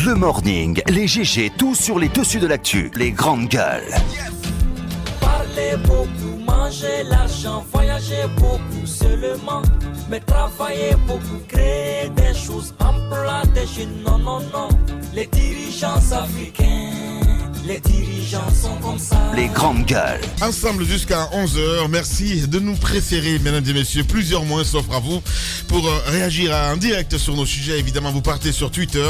Le morning, les GG, tout sur les dessus de l'actu. Les grandes gueules. Parler beaucoup, manger l'argent, voyager beaucoup seulement. Mais travailler beaucoup, créer des choses, emploi des jeunes, non, non, non. Les dirigeants africains, les dirigeants sont comme ça. Les grandes gueules. Ensemble jusqu'à 11h, merci de nous préférer, mesdames et messieurs. Plusieurs mois s'offrent à vous pour réagir en direct sur nos sujets. Évidemment, vous partez sur Twitter,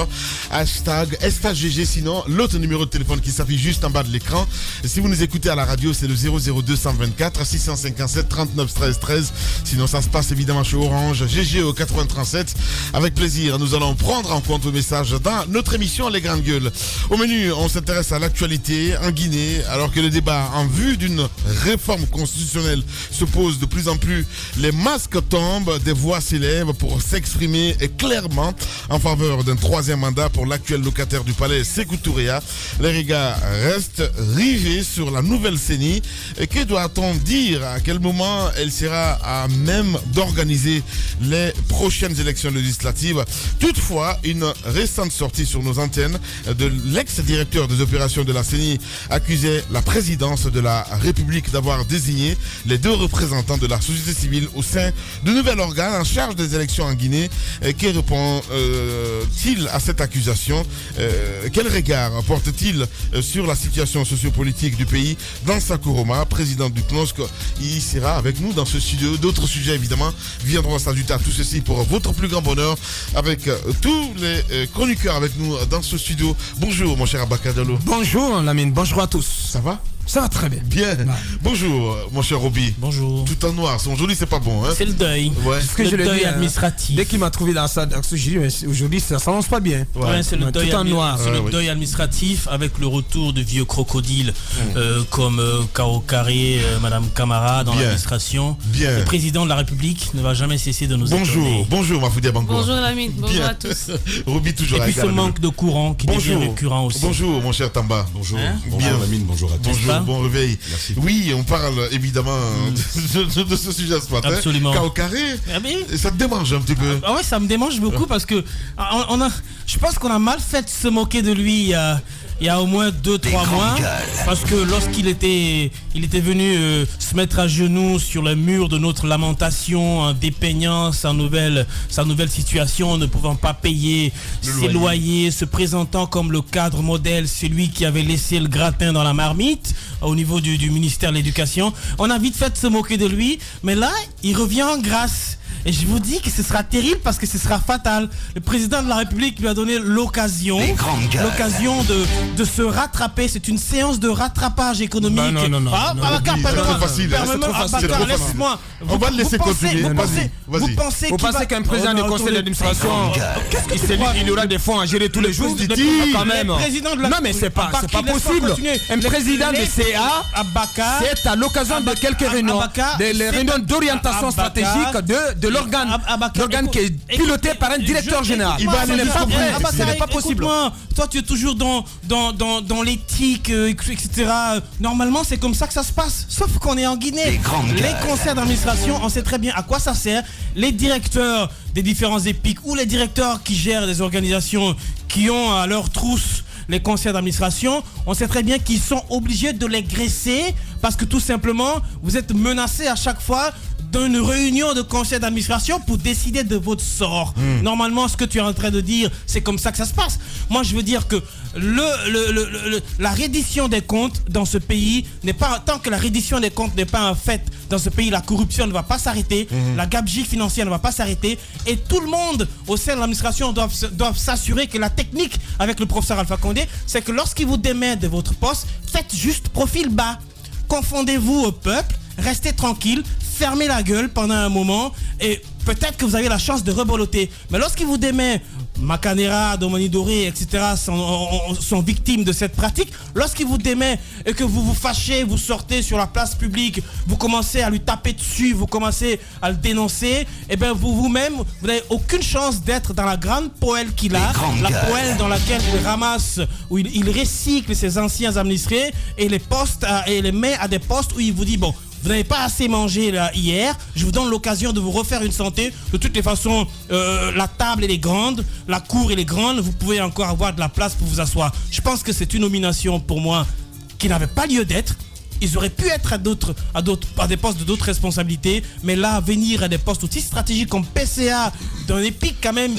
hashtag #GG. Sinon, l'autre numéro de téléphone qui s'affiche juste en bas de l'écran. Si vous nous écoutez à la radio, c'est le 00224 657 39 13 13. Sinon, ça se passe évidemment chez Orange, GG au 87. Avec plaisir, nous allons prendre en compte vos messages dans notre émission Les Grandes Gueules. Au menu, on s'intéresse à l'actualité en Guinée, alors que le débat en vue d'une réforme constitutionnelle se pose de plus en plus. Les masques tombent, des voix s'élèvent pour s'exprimer clairement en faveur d'un troisième mandat pour l'actuel locataire du palais, Sékou Touréa. Les regards restent rivés sur la nouvelle CENI. Et que doit-on dire? À quel moment elle sera à même d'organiser les prochaines élections législatives? Toutefois, une récente sortie sur nos antennes de l'ex-directeur des opérations de la CENI accusait la présidence de la République d'avoir désigné les deux représentants de la société civile au sein du nouvel organe en charge des élections en Guinée. Que répond-il à cette accusation? Quel regard porte-t-il sur la situation sociopolitique du pays? Dans Sakuroma, président du CNOSC, il sera avec nous dans ce studio. D'autres sujets évidemment viendront s'ajouter à tout ceci pour votre plus grand bonheur, avec tous les chroniqueurs avec nous dans ce studio. Bonjour mon cher Abaka Diallo. Bonjour Lamine, bonjour à tous. Ça va? Ça va très bien. Bien. Ouais. Bonjour, mon cher Roby. Bonjour. Tout en noir, son joli, c'est pas bon. Hein? C'est le deuil. Ouais. Ce que le je deuil dis, administratif. Dès qu'il m'a trouvé dans ça, j'ai dit, mais aujourd'hui, ça s'annonce pas bien. Ouais, c'est le deuil tout en noir. C'est le deuil administratif avec le retour de vieux crocodiles comme Kao Carré, Madame Camara dans l'administration. Bien. Le président de la République ne va jamais cesser de nous étonner. Bonjour, Mafoudia Bango. Bonjour Lamine, bonjour à tous. Roby toujours. Et puis ce manque de courant qui devient récurrent aussi. Bonjour, mon cher Tamba. Bonjour. Hein? Bonjour Lamine, bonjour à tous. Bonjour, bon réveil. Merci. Oui, on parle évidemment de ce sujet ce matin. Absolument. Kao Carré, ça te démange un petit peu. Ah ouais, ça me démange beaucoup parce que je pense qu'on a mal fait de se moquer de lui il y a au moins 2-3 mois, parce que lorsqu'il était venu se mettre à genoux sur le mur de notre lamentation en dépeignant sa nouvelle situation, ne pouvant pas payer ses loyers, se présentant comme le cadre modèle, celui qui avait laissé le gratin dans la marmite au niveau du ministère de l'Éducation. On a vite fait de se moquer de lui, mais là, il revient en grâce. Et je vous dis que ce sera terrible parce que ce sera fatal. Le président de la République lui a donné l'occasion de se rattraper. C'est une séance de rattrapage économique. Non. C'est trop facile. Laisse-moi. On va le laisser continuer. Vous pensez Vous pensez qu'un président du conseil d'administration, il aura des fonds à gérer tous les jours? Quand même. Non, mais c'est pas possible. Un président de CA, c'est à l'occasion de quelques réunions, des réunions d'orientation stratégique de l'organe qui est piloté par un directeur général. Ce n'est pas possible. Toi, tu es toujours dans l'éthique, etc. Normalement, c'est comme ça que ça se passe. Sauf qu'on est en Guinée. Les conseils d'administration, on sait très bien à quoi ça sert. Les directeurs des différents EPIC ou les directeurs qui gèrent des organisations qui ont à leur trousse les conseils d'administration, on sait très bien qu'ils sont obligés de les graisser parce que tout simplement, vous êtes menacés à chaque fois d'une réunion de conseil d'administration pour décider de votre sort. Normalement, ce que tu es en train de dire, c'est comme ça que ça se passe. Moi, je veux dire que la reddition des comptes dans ce pays n'est pas... Tant que la reddition des comptes n'est pas un fait dans ce pays, la corruption ne va pas s'arrêter, la gabegie financière ne va pas s'arrêter, et tout le monde au sein de l'administration doivent s'assurer que la technique avec le professeur Alpha Condé, c'est que lorsqu'il vous démet de votre poste, faites juste profil bas. Confondez-vous au peuple, restez tranquille, fermez la gueule pendant un moment et peut-être que vous avez la chance de reboloter. Mais lorsqu'il vous démet, Macanera, Domani Doré, etc. sont victimes de cette pratique. Lorsqu'il vous démet et que vous vous fâchez, vous sortez sur la place publique, vous commencez à lui taper dessus, vous commencez à le dénoncer, et bien vous-même, vous n'avez aucune chance d'être dans la grande poêle qu'il a, la poêle dans laquelle il ramasse, où il recycle ses anciens administrés et les met à des postes où il vous dit, bon, vous n'avez pas assez mangé là, hier, je vous donne l'occasion de vous refaire une santé. De toutes les façons, la table elle est grande, la cour elle est grande, vous pouvez encore avoir de la place pour vous asseoir. Je pense que c'est une nomination pour moi qui n'avait pas lieu d'être. Ils auraient pu être à des postes de d'autres responsabilités, mais là, venir à des postes aussi stratégiques comme PCA, d'un EPIC quand même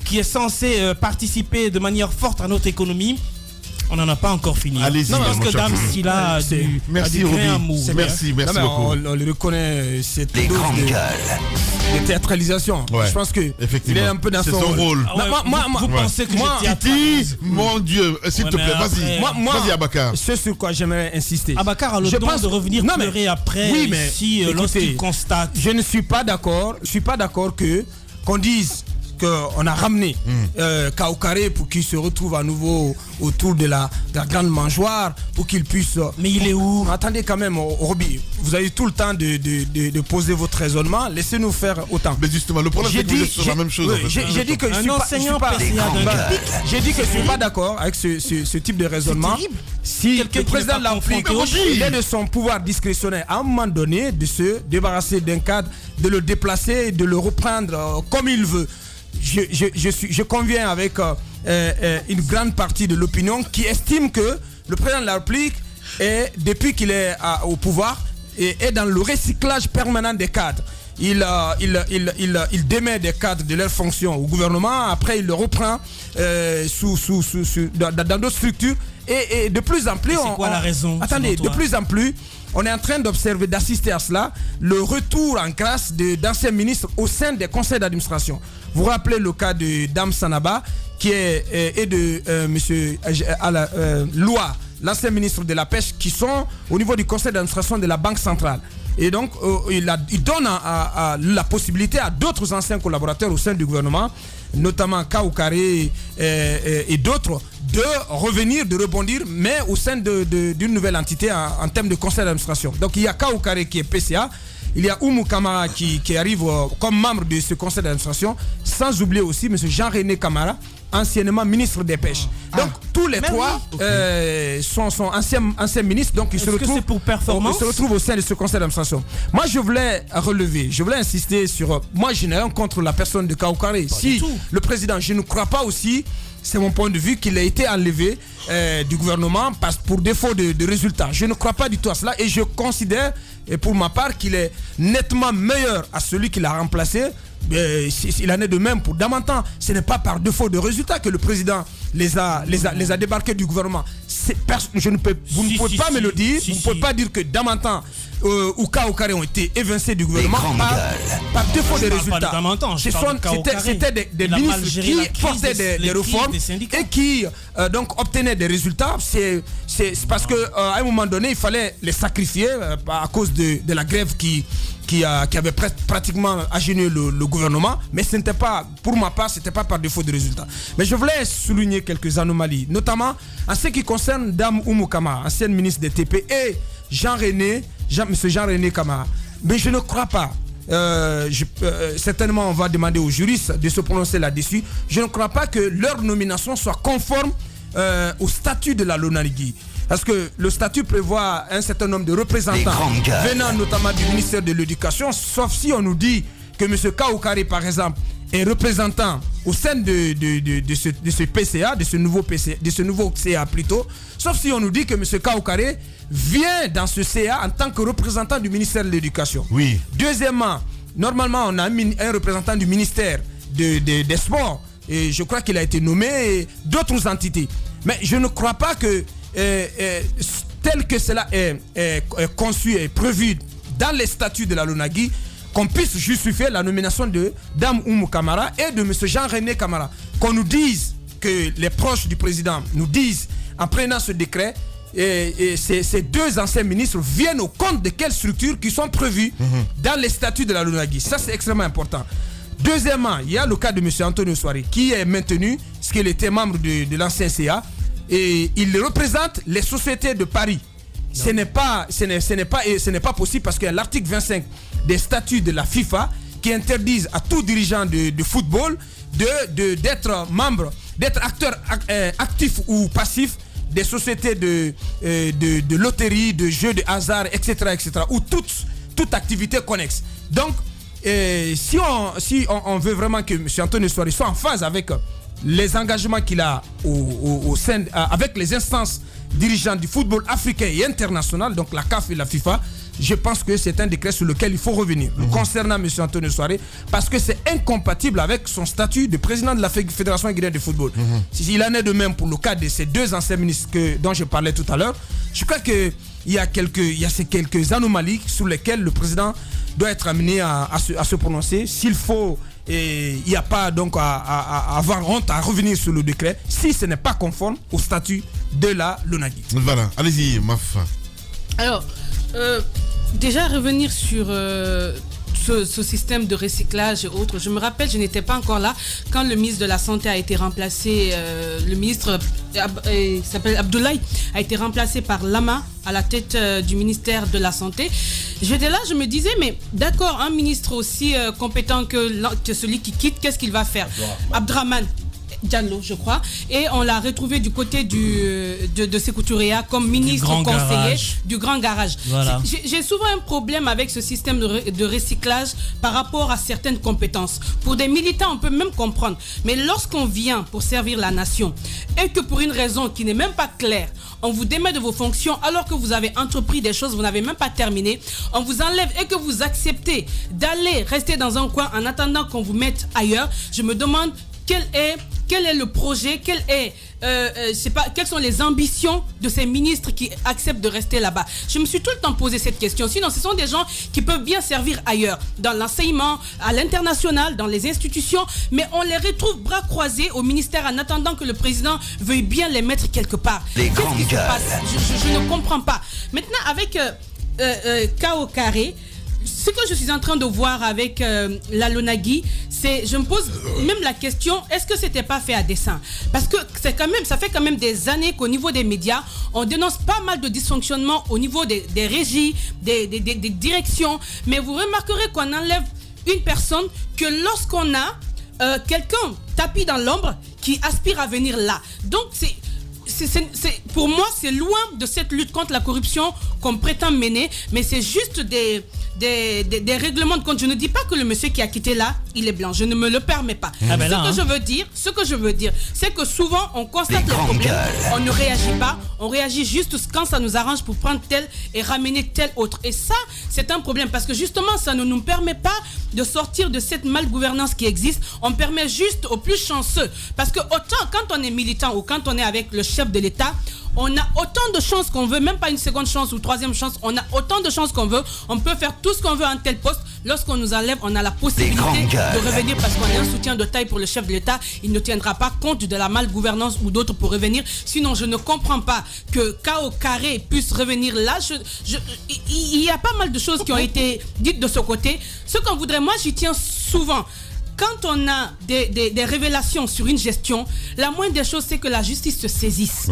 qui est censé participer de manière forte à notre économie, on n'en a pas encore fini. Allez-y, non, parce que Dame Silla a du merci Roby. Merci beaucoup. On le reconnaît, c'est Les grandes gueules. de théâtralisation. Ouais, je pense que il est un peu dans son rôle. Vous pensez que je Titi, mon Dieu, s'il te plaît, vas-y. Vas-y, Abakar. Ce sur quoi j'aimerais insister. Abakar a le droit de revenir pleurer après si lorsqu'il constate. Je ne suis pas d'accord. Qu'on dise qu'on a ramené Kaokare pour qu'il se retrouve à nouveau autour de la grande mangeoire, pour qu'il puisse... Mais il est où? Attendez quand même, Roby, vous avez tout le temps de poser votre raisonnement, laissez-nous faire autant. Mais justement, le problème c'est que vous êtes sur la même chose. J'ai dit que je suis pas d'accord avec ce type de raisonnement. Si le président de la République, il est de son pouvoir discrétionnaire à un moment donné de se débarrasser d'un cadre, de le déplacer, de le reprendre comme il veut. Je conviens avec une grande partie de l'opinion qui estime que le président de la République, depuis qu'il est au pouvoir, est dans le recyclage permanent des cadres. Il démet des cadres de leurs fonctions au gouvernement, après il le reprend dans d'autres structures et de plus en plus... C'est quoi la raison? Attendez, de plus en plus, on est en train d'observer, d'assister à cela, le retour en grâce d'anciens ministres au sein des conseils d'administration. Vous vous rappelez le cas de Dame Sanaba et de monsieur Loa, l'ancien ministre de la Pêche, qui sont au niveau du conseil d'administration de la Banque centrale. Et donc, il donne la possibilité à d'autres anciens collaborateurs au sein du gouvernement, notamment Kaokare et d'autres, de revenir, de rebondir, mais au sein d'une nouvelle entité en termes de conseil d'administration. Donc, il y a Kaokare qui est PCA, il y a Oumou Kamara qui arrive comme membre de ce conseil d'administration, sans oublier aussi M. Jean-René Kamara, anciennement ministre des Pêches. Donc tous les trois sont anciens ministres, donc ils se retrouvent au sein de ce conseil d'administration. Moi je voulais insister sur, moi je n'ai rien contre la personne de Kaokare. Si le président, je ne crois pas aussi, c'est mon point de vue, qu'il a été enlevé du gouvernement pour défaut de résultats. Je ne crois pas du tout à cela et je considère, et pour ma part, qu'il est nettement meilleur à celui qui l'a remplacé. Il en est de même pour Damantan. Ce n'est pas par défaut de résultats que le président les a débarqués du gouvernement. Vous ne pouvez pas me le dire. Vous ne pouvez pas dire que Damantan ou Kaokare ont été évincés du gouvernement par défaut de résultats. C'était des ministres qui portaient des réformes et qui donc obtenaient des résultats. C'est parce qu'à un moment donné, il fallait les sacrifier à cause de la grève qui avait pratiquement agenouillé le gouvernement, mais ce n'était pas, pour ma part, c'était pas par défaut de résultats. Mais je voulais souligner quelques anomalies, notamment en ce qui concerne Dame Oumou Kamara, ancienne ministre des TP, et M. Jean-René Kamara. Mais je ne crois pas. Certainement, on va demander aux juristes de se prononcer là-dessus. Je ne crois pas que leur nomination soit conforme au statut de la LONASEA. Parce que le statut prévoit un certain nombre de représentants venant notamment du ministère de l'Éducation, sauf si on nous dit que M. Kaokare, par exemple, est représentant au sein de ce PCA, de ce nouveau CA plutôt, sauf si on nous dit que M. Kaokare vient dans ce CA en tant que représentant du ministère de l'Éducation. Oui. Deuxièmement, normalement, on a un représentant du ministère des Sports, et je crois qu'il a été nommé, et d'autres entités. Mais je ne crois pas que tel que cela est conçu et prévu dans les statuts de la LONASEA, qu'on puisse justifier la nomination de Dame Oumou Kamara et de M. Jean-René Kamara. Qu'on nous dise, que les proches du président nous disent, en prenant ce décret, ces deux anciens ministres viennent au compte de quelles structures qui sont prévues dans les statuts de la LONASEA. Ça, c'est extrêmement important. Deuxièmement, il y a le cas de M. Antonio Soare qui est maintenu, parce qu'il était membre de l'ancien CA, et il représente les sociétés de Paris. Ce n'est pas possible, parce qu'il y a l'article 25 des statuts de la FIFA qui interdisent à tout dirigeant de football d'être membre, d'être acteur actif ou passif des sociétés de loterie, de jeux de hasard, etc., ou toute activité connexe. Donc, si on veut vraiment que M. Antonio Souaré soit en phase avec les engagements qu'il a au sein, avec les instances dirigeantes du football africain et international, donc la CAF et la FIFA, je pense que c'est un décret sur lequel il faut revenir concernant M. Antonio Souaré, parce que c'est incompatible avec son statut de président de la Fédération guinéenne de football. Il en est de même pour le cas de ces deux anciens ministres dont je parlais tout à l'heure. Je crois qu'il y a ces quelques anomalies sur lesquelles le président doit être amené à se prononcer. S'il faut, il n'y a pas donc à avoir honte à revenir sur le décret si ce n'est pas conforme au statut de la LONAGUI. Voilà, allez-y, Maf. Alors, déjà revenir sur ce système de recyclage et autres. Je me rappelle, je n'étais pas encore là quand le ministre de la Santé a été remplacé, le ministre il s'appelle Abdoulaye, a été remplacé par Lama à la tête du ministère de la Santé. J'étais là, je me disais, mais d'accord, un ministre aussi compétent que celui qui quitte, qu'est-ce qu'il va faire? Abdraman Diallo, je crois, et on l'a retrouvé du côté de Sékou Touréa comme ministre conseiller du Grand Garage. Voilà. J'ai souvent un problème avec ce système de recyclage par rapport à certaines compétences. Pour des militants, on peut même comprendre, mais lorsqu'on vient pour servir la nation et que pour une raison qui n'est même pas claire, on vous démet de vos fonctions alors que vous avez entrepris des choses, vous n'avez même pas terminé, on vous enlève et que vous acceptez d'aller rester dans un coin en attendant qu'on vous mette ailleurs, je me demande quel est le projet, quelles sont les ambitions de ces ministres qui acceptent de rester là-bas. Je me suis tout le temps posé cette question. Sinon, ce sont des gens qui peuvent bien servir ailleurs, dans l'enseignement, à l'international, dans les institutions, mais on les retrouve bras croisés au ministère en attendant que le président veuille bien les mettre quelque part. Qu'est-ce qui se passe? Je ne comprends pas. Maintenant, avec K.O. Carré, ce que je suis en train de voir avec la LONAGUI, c'est, je me pose même la question, est-ce que c'était pas fait à dessein? Parce que ça fait quand même des années qu'au niveau des médias, on dénonce pas mal de dysfonctionnements au niveau des régies, des directions, mais vous remarquerez qu'on enlève une personne que lorsqu'on a quelqu'un tapis dans l'ombre qui aspire à venir là. Donc pour moi, c'est loin de cette lutte contre la corruption qu'on prétend mener, mais c'est juste des règlements de compte. Je ne dis pas que le monsieur qui a quitté là, il est blanc. Je ne me le permets pas. Ce que je veux dire, c'est que souvent, on constate les problèmes, on ne réagit pas, on réagit juste quand ça nous arrange pour prendre tel et ramener tel autre. Et ça, c'est un problème parce que justement, ça ne nous permet pas de sortir de cette malgouvernance qui existe. On permet juste aux plus chanceux. Parce que autant quand on est militant ou quand on est avec le chef de l'État, on a autant de chances qu'on veut, même pas une seconde chance ou troisième chance, on a autant de chances qu'on veut, on peut faire tout ce qu'on veut en tel poste. Lorsqu'on nous enlève, on a la possibilité de revenir parce qu'on a un soutien de taille pour le chef de l'État. Il ne tiendra pas compte de la malgouvernance ou d'autres pour revenir. Sinon, je ne comprends pas que K.O. Carré puisse revenir là. Il y a pas mal de choses qui ont été dites de ce côté. Ce qu'on voudrait, moi j'y tiens souvent. Quand on a des révélations sur une gestion, la moindre des choses, c'est que la justice se saisisse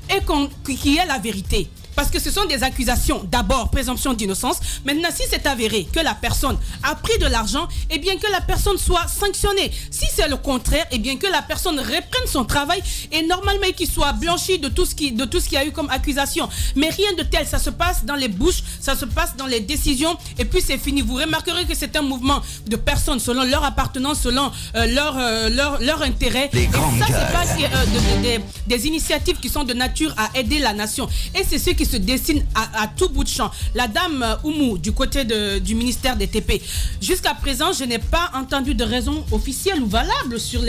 et qu'il y ait la vérité. Parce que ce sont des accusations, d'abord, présomption d'innocence. Maintenant, si c'est avéré que la personne a pris de l'argent, eh bien que la personne soit sanctionnée. Si c'est le contraire, eh bien que la personne reprenne son travail et normalement qu'il soit blanchi de tout ce qu'il y a eu comme accusation. Mais rien de tel, ça se passe dans les bouches, ça se passe dans les décisions et puis c'est fini. Vous remarquerez que c'est un mouvement de personnes selon leur appartenance, selon leur intérêt. Et ça, c'est pas des initiatives qui sont de nature à aider la nation. Et c'est ce qui se dessine à tout bout de champ. La dame Oumou du côté du ministère des TP. Jusqu'à présent, je n'ai pas entendu de raison officielle ou valable sur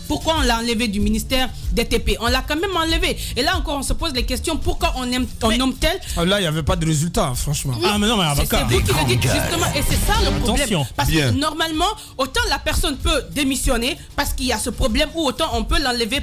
pourquoi on l'a enlevé du ministère des TP. On l'a quand même enlevé. Et là encore, on se pose les questions. Pourquoi on nomme tel? Là, il n'y avait pas de résultat, franchement. Ah, mais non, mais c'est vous qui le dites, justement. Et c'est ça le problème. Parce que normalement, autant la personne peut démissionner parce qu'il y a ce problème, ou autant on peut l'enlever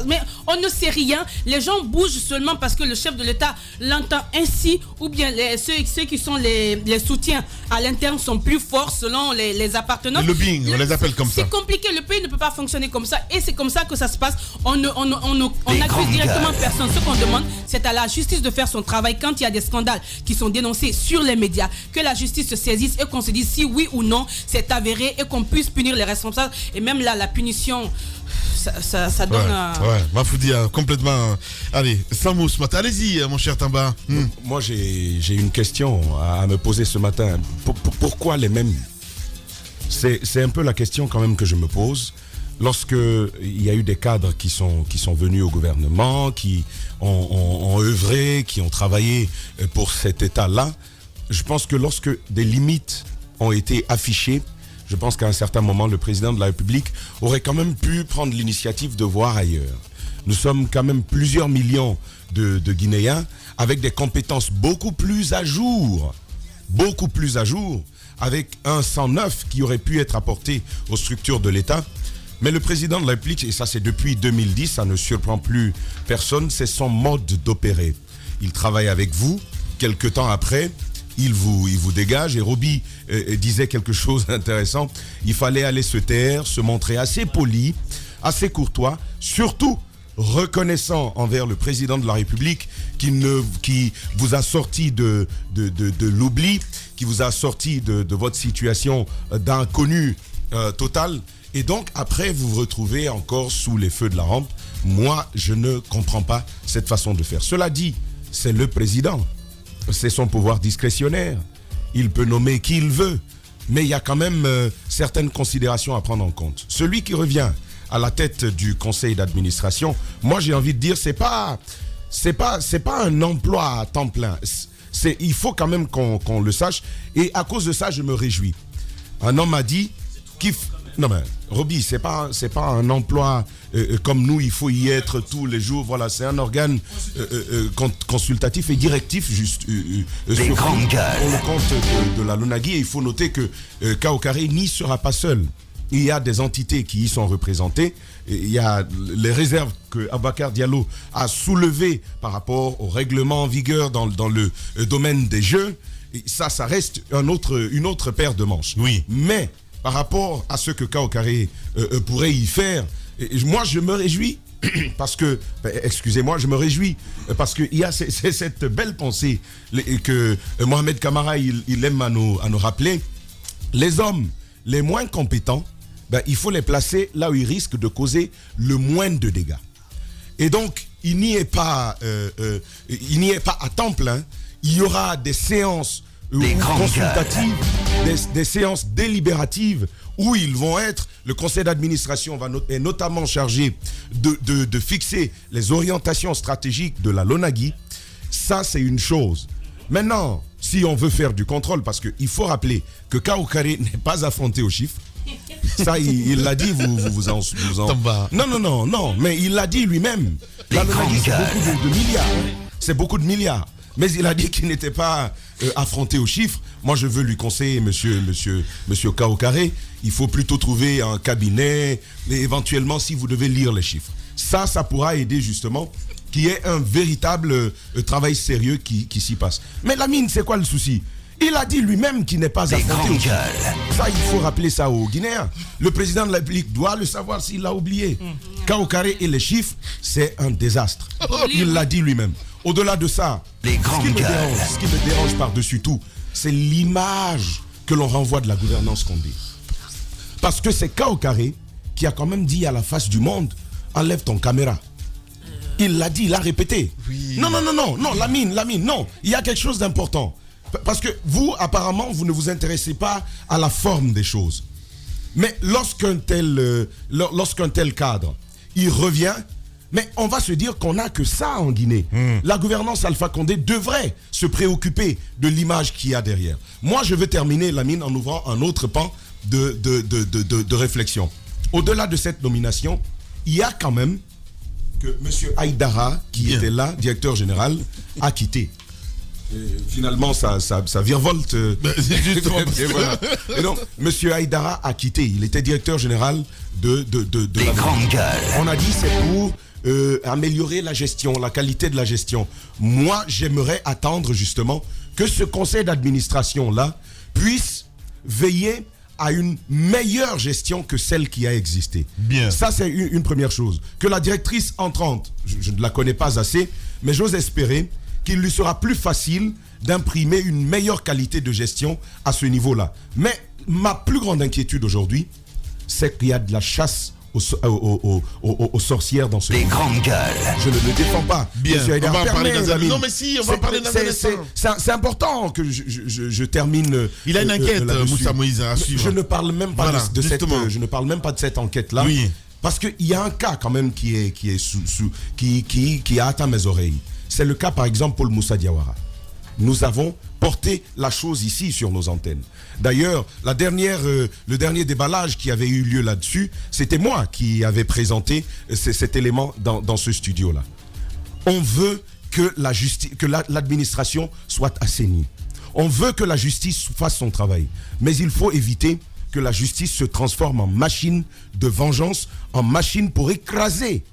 mais on ne sait rien. Les gens bougent seulement parce que le chef de l'État l'entend ainsi, ou bien ceux qui sont les soutiens à l'interne sont plus forts selon les appartenants. Le lobbying, on les appelle comme ça. C'est compliqué, le pays ne peut pas fonctionner comme ça et c'est comme ça que ça se passe. On accuse directement personne. Ce qu'on demande, c'est à la justice de faire son travail quand il y a des scandales qui sont dénoncés sur les médias, que la justice se saisisse et qu'on se dise si oui ou non c'est avéré et qu'on puisse punir les responsables. Et même là, la punition ça donne Mafoudi a complètement... Allez, sans mots ce matin. Allez-y, mon cher Tamba. Moi, j'ai une question à me poser ce matin. Pourquoi les mêmes? C'est un peu la question quand même que je me pose. Lorsque il y a eu des cadres qui sont venus au gouvernement, qui ont œuvré, qui ont travaillé pour cet État-là, je pense que lorsque des limites ont été affichées, je pense qu'à un certain moment, le président de la République aurait quand même pu prendre l'initiative de voir ailleurs. Nous sommes quand même plusieurs millions de Guinéens avec des compétences beaucoup plus à jour, avec un 109 qui aurait pu être apporté aux structures de l'État. Mais le président de la République, et ça c'est depuis 2010, ça ne surprend plus personne, c'est son mode d'opérer. Il travaille avec vous, quelque temps après, il vous dégage. Et Roby disait quelque chose d'intéressant, il fallait aller se taire, se montrer assez poli, assez courtois, surtout reconnaissant envers le président de la République qui vous a sorti de l'oubli, qui vous a sorti de votre situation d'inconnu total. Et donc, après, vous vous retrouvez encore sous les feux de la rampe. Moi, je ne comprends pas cette façon de faire. Cela dit, c'est le président. C'est son pouvoir discrétionnaire. Il peut nommer qui il veut. Mais il y a quand même certaines considérations à prendre en compte. Celui qui revient à la tête du conseil d'administration, moi, j'ai envie de dire, c'est pas un emploi à temps plein. Il faut quand même qu'on le sache. Et à cause de ça, je me réjouis. Un homme m'a dit non mais Roby, c'est pas un emploi comme nous, il faut y être tous les jours. Voilà, c'est un organe consultatif et directif juste pour le compte de la LONAGUI. Et il faut noter que Kaokare n'y sera pas seul. Il y a des entités qui y sont représentées. Il y a les réserves que Abakar Diallo a soulevées par rapport au règlement en vigueur dans le domaine des jeux. Et ça reste une autre paire de manches. Oui. Mais par rapport à ce que Kaokare pourrait y faire, moi je me réjouis parce que, je me réjouis parce qu'il y a cette belle pensée que Mohamed Kamara il aime à nous rappeler. Les hommes les moins compétents, il faut les placer là où ils risquent de causer le moins de dégâts. Et donc, il n'y est pas à temps plein. Il y aura des séances consultatives, des séances délibératives où ils vont être. Le conseil d'administration est notamment chargé de fixer les orientations stratégiques de la LONAGUI. Ça, c'est une chose. Maintenant, si on veut faire du contrôle, parce qu'il faut rappeler que Kaokare n'est pas affronté aux chiffres. Ça, il l'a dit, vous en... Non, mais il l'a dit lui-même. La LONAGUI, c'est beaucoup de milliards. C'est beaucoup de milliards. Mais il a dit qu'il n'était pas affronté aux chiffres. Moi, je veux lui conseiller, monsieur Kaokare, il faut plutôt trouver un cabinet, et éventuellement, si vous devez lire les chiffres. Ça pourra aider justement qu'il y ait un véritable travail sérieux qui s'y passe. Mais Lamine, c'est quoi le souci? Il a dit lui-même qu'il n'est pas affronté aux chiffres. Ça, il faut rappeler ça aux Guinéens. Le président de la République doit le savoir s'il l'a oublié. Kaokare et les chiffres, c'est un désastre. Il l'a dit lui-même. Au-delà de ça, ce qui me dérange par-dessus tout, c'est l'image que l'on renvoie de la gouvernance Condé. Parce que c'est Kaokare qui a quand même dit à la face du monde, enlève ton caméra. Il l'a dit, il l'a répété. Oui. Non, Lamine, non. Il y a quelque chose d'important. Parce que vous, apparemment, vous ne vous intéressez pas à la forme des choses. Mais lorsqu'un tel cadre, il revient, mais on va se dire qu'on n'a que ça en Guinée. La gouvernance Alpha Condé devrait se préoccuper de l'image qu'il y a derrière. Moi, je veux terminer, Lamine, en ouvrant un autre pan de réflexion. Au-delà de cette nomination, il y a quand même que M. Haïdara, qui était là, directeur général, a quitté. Et finalement, ça virevolte. Et voilà. Et donc, M. Haïdara a quitté. Il était directeur général de la grande gueule. On a dit c'est pour améliorer la gestion, la qualité de la gestion. Moi, j'aimerais attendre justement que ce conseil d'administration-là puisse veiller à une meilleure gestion que celle qui a existé. Bien. Ça, c'est une première chose. Que la directrice entrante, je ne la connais pas assez, mais j'ose espérer qu'il lui sera plus facile d'imprimer une meilleure qualité de gestion à ce niveau-là. Mais ma plus grande inquiétude aujourd'hui, c'est qu'il y a de la chasse aux sorcières dans ce Les pays. grandes gueules. Je ne le défends pas. Bien, Monsieur Haïdar, on va en parler permets, dans un... Lamine. Non mais si, on va en parler dans un instant. C'est important que je termine. Il a une enquête, là-dessus. Moussa Moïse, à suivre. Je ne parle même pas Voilà, de cette, justement. je ne parle même pas de cette enquête-là. Oui. Parce qu'il y a un cas quand même qui a atteint mes oreilles. C'est le cas par exemple Paul Moussa Diawara. Nous avons porté la chose ici sur nos antennes. D'ailleurs, le dernier déballage qui avait eu lieu là-dessus, c'était moi qui avais présenté cet élément dans ce studio-là. On veut que l'administration soit assainie. On veut que la justice fasse son travail. Mais il faut éviter que la justice se transforme en machine de vengeance, en machine pour écraser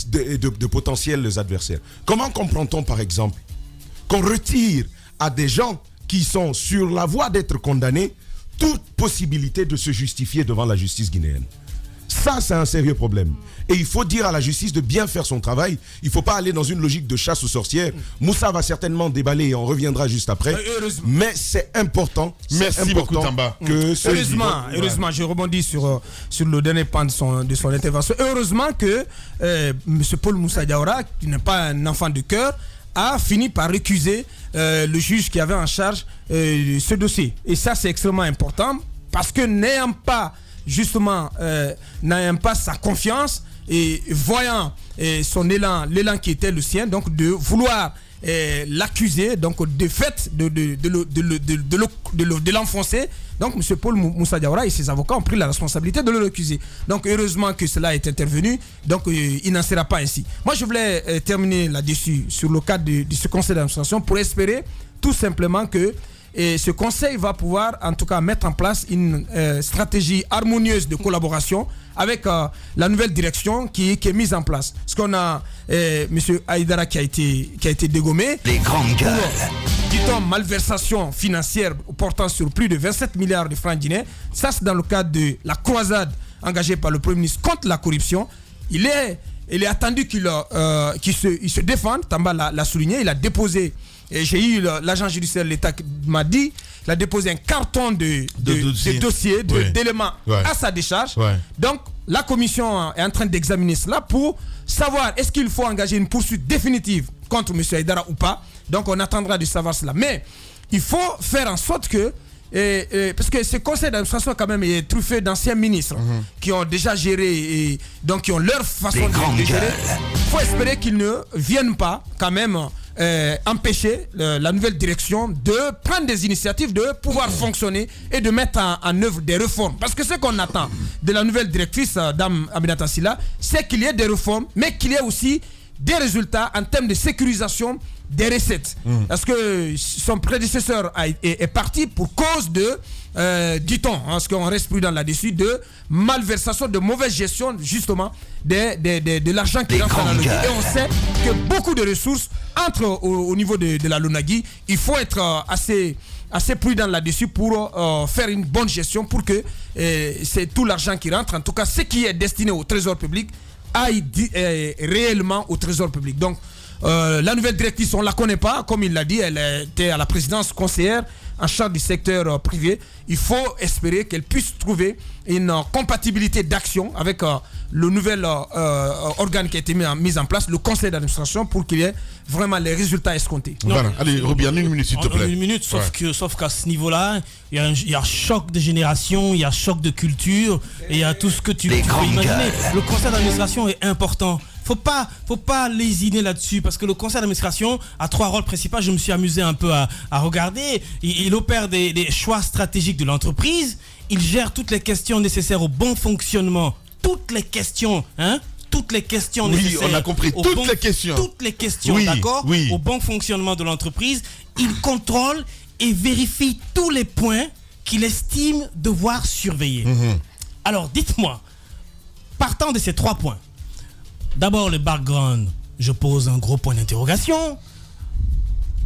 de potentiels adversaires. Comment comprend-on par exemple qu'on retire à des gens qui sont sur la voie d'être condamnés toute possibilité de se justifier devant la justice guinéenne? Ça, c'est un sérieux problème. Et il faut dire à la justice de bien faire son travail. Il ne faut pas aller dans une logique de chasse aux sorcières. Moussa va certainement déballer et on reviendra juste après. Mais c'est important. Merci beaucoup, Tamba. Heureusement, je rebondis sur le dernier pan de son intervention. Heureusement que M. Paul Moussa Diawara, qui n'est pas un enfant de cœur, a fini par récuser le juge qui avait en charge ce dossier. Et ça, c'est extrêmement important parce que n'ayant pas sa confiance et voyant l'élan qui était le sien, donc de vouloir l'accuser, donc de fait de l'enfoncer. Donc M. Paul Moussa Diawara et ses avocats ont pris la responsabilité de le recuser. Donc heureusement que cela est intervenu, donc il n'en sera pas ainsi. Moi je voulais terminer là-dessus sur le cadre de ce conseil d'administration pour espérer tout simplement que ce conseil va pouvoir en tout cas mettre en place une stratégie harmonieuse de collaboration avec la nouvelle direction qui est mise en place. Parce qu'on a M. Haïdara qui a été dégommé. Les grandes gueules. Dit-on malversation financière portant sur plus de 27 milliards de francs guinéens. Ça, c'est dans le cadre de la croisade engagée par le Premier ministre contre la corruption. Il est attendu qu'il se défende. Tamba l'a souligné. Il a déposé, et j'ai eu l'agent judiciaire de l'État qui m'a dit, il a déposé un carton de dossiers, d'éléments à sa décharge. Ouais. Donc, la commission est en train d'examiner cela pour savoir est-ce qu'il faut engager une poursuite définitive contre M. Haïdara ou pas. Donc, on attendra de savoir cela. Mais il faut faire en sorte que parce que ce conseil d'administration quand même est truffé d'anciens ministres qui ont déjà géré et donc qui ont leur façon de gérer. Il faut espérer qu'ils ne viennent pas quand même empêcher la nouvelle direction de prendre des initiatives, de pouvoir fonctionner et de mettre en œuvre des réformes. Parce que ce qu'on attend de la nouvelle directrice, Dame Aminata Sylla, c'est qu'il y ait des réformes, mais qu'il y ait aussi des résultats en termes de sécurisation des recettes. Parce que son prédécesseur est parti pour cause de, dit-on, parce qu'on reste prudent là-dessus, de malversation, de mauvaise gestion justement de l'argent qui rentre dans la Lonagui. Et on sait que beaucoup de ressources entrent au niveau de la Lonagui. Il faut être assez prudent là-dessus pour faire une bonne gestion pour que c'est tout l'argent qui rentre, en tout cas ce qui est destiné au trésor public, aille réellement au trésor public. Donc la nouvelle directrice, on ne la connaît pas, comme il l'a dit, elle était à la présidence conseillère en charge du secteur privé. Il faut espérer qu'elle puisse trouver une compatibilité d'action avec le nouvel organe qui a été mis en place, le conseil d'administration, pour qu'il y ait vraiment les résultats escomptés. Voilà. Allez, Roby, en une minute, s'il te plaît. En une minute, sauf qu'à ce niveau-là, il y a choc de génération, il y a choc de culture, et il y a tout ce que tu peux imaginer. Le conseil d'administration est important. Faut pas lésiner là-dessus, parce que le conseil d'administration a 3 rôles principaux. Je me suis amusé un peu à regarder. Il opère des choix stratégiques de l'entreprise. Il gère toutes les questions nécessaires au bon fonctionnement. Toutes les questions nécessaires. Oui, on a compris. Toutes les questions, d'accord, au bon fonctionnement de l'entreprise. Il contrôle et vérifie tous les points qu'il estime devoir surveiller. Alors, dites-moi, partant de ces 3 points, d'abord le background, je pose un gros point d'interrogation.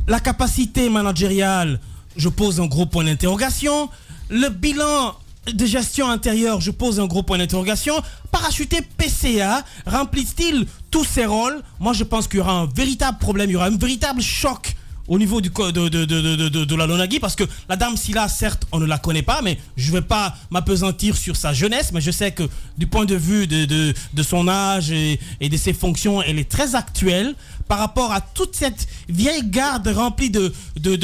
La capacité managériale, je pose un gros point d'interrogation. Le bilan de gestion intérieure, je pose un gros point d'interrogation. Parachuté PCA, remplit-il tous ses rôles? Moi je pense qu'il y aura un véritable problème, il y aura un véritable choc au niveau de la Lonagui, parce que la dame Silla, certes, on ne la connaît pas, mais je ne vais pas m'apesantir sur sa jeunesse, mais je sais que du point de vue de son âge et de ses fonctions, elle est très actuelle par rapport à toute cette vieille garde remplie de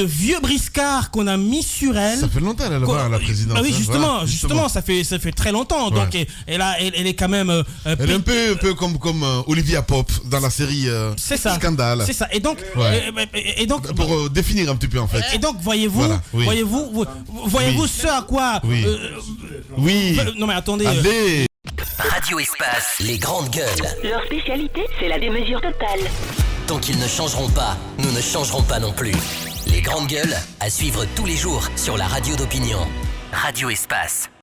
vieux briscards qu'on a mis sur elle. Ça fait longtemps elle va à la présidence. Ah oui, voilà, justement, ça fait très longtemps. Ouais. Donc elle est quand même. Elle est un peu comme Olivia Pope dans la série Scandale. C'est ça. Et donc, pour définir un petit peu en fait. Et donc voyez-vous, voilà, oui. voyez-vous ce à quoi. Oui. Non mais attendez. Allez. Radio Espace, les grandes gueules. Leur spécialité, c'est la démesure totale. Tant qu'ils ne changeront pas, nous ne changerons pas non plus. Les grandes gueules, à suivre tous les jours sur la radio d'opinion. Radio Espace.